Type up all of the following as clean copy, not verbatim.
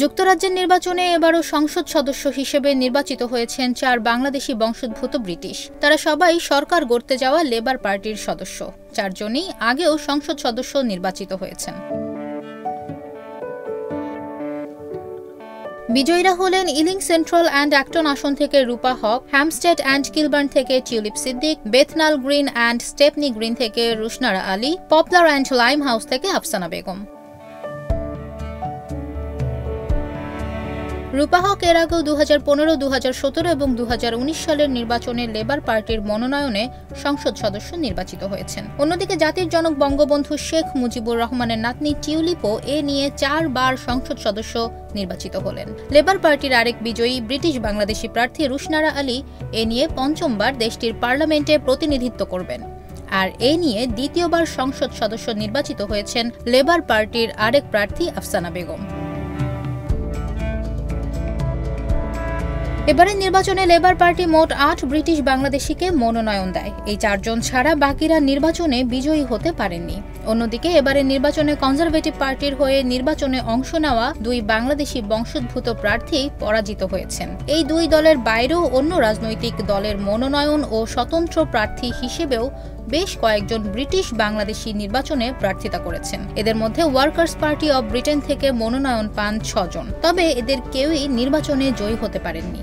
যুক্তরাজ্যের নির্বাচনে এবারও সংসদ সদস্য হিসেবে নির্বাচিত হয়েছেন 4 বাংলাদেশি বংশোদ্ভূত ব্রিটিশ। তারা সবাই সরকার গড়তে যাওয়া লেবার পার্টির সদস্য। 4 জনই আগেও সংসদ সদস্য নির্বাচিত হয়েছেন। বিজয়ীরা হলেন ইলিং সেন্ট্রাল অ্যান্ড অ্যাক্টন আসন থেকে Rupa Huq, Hampstead and Kilburn থেকে Tulip Siddiq, Bethnal Green and Stepney Green থেকে Rushanara Ali, Poplar and Limehouse থেকে আফসানা বেগম। রূপা হক এর আগেও 2015, 2017 এবং 2019 সালের নির্বাচনে লেবার পার্টির মনোনয়নে সংসদ সদস্য নির্বাচিত হয়েছেন। অন্যদিকে জাতির জনক বঙ্গবন্ধু শেখ মুজিবুর রহমানের নাতনি টিউলিপও এ নিয়ে 4 বার সংসদ সদস্য নির্বাচিত হলেন। লেবার পার্টির আরেক বিজয়ী ব্রিটিশ বাংলাদেশি প্রার্থী রুশনারা আলী এ নিয়ে 5বার দেশটির পার্লামেন্টে প্রতিনিধিত্ব করবেন। আর এ নিয়ে দ্বিতীয়বার সংসদ সদস্য নির্বাচিত হয়েছেন লেবার পার্টির আরেক প্রার্থী আফসানা বেগম। এবারের নির্বাচনে লেবার পার্টি মোট 8 ব্রিটিশ বাংলাদেশিকে মনোনয়ন দেয়। এই 4 জন ছাড়া বাকিরা নির্বাচনে বিজয়ী হতে পারেননি। অন্যদিকে এবারের নির্বাচনে কনজারভেটিভ পার্টির হয়ে নির্বাচনে অংশ নেওয়া 2 বাংলাদেশি বংশোদ্ভূত প্রার্থী পরাজিত হয়েছেন। এই 2 দলের বাইরেও অন্য রাজনৈতিক দলের মনোনয়ন ও স্বতন্ত্র প্রার্থী হিসেবেও বেশ কয়েকজন ব্রিটিশ বাংলাদেশি নির্বাচনে প্রার্থিতা করেছেন। এদের মধ্যে ওয়ার্কার্স পার্টি অব ব্রিটেন থেকে মনোনয়ন পান 6 জন। তবে এদের কেউই নির্বাচনে জয়ী হতে পারেননি।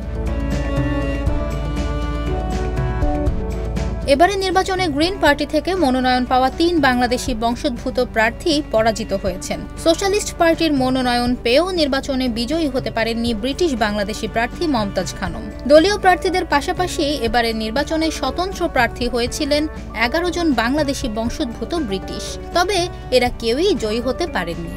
এবারে নির্বাচনে গ্রিন পার্টি থেকে মনোনয়ন পাওয়া 3 বাংলাদেশি বংশোদ্ভূত প্রার্থী পরাজিত হয়েছেন। সোশ্যালিস্ট পার্টির মনোনয়ন পেয়েও নির্বাচনে বিজয়ী হতে পারেননি ব্রিটিশ বাংলাদেশি প্রার্থী মমতাজ খানম। দলীয় প্রার্থীদের পাশাপাশি এবারের নির্বাচনে স্বতন্ত্র প্রার্থী হয়েছিলেন 11 জন বাংলাদেশি বংশোদ্ভূত ব্রিটিশ। তবে এরা কেউই জয়ী হতে পারেননি।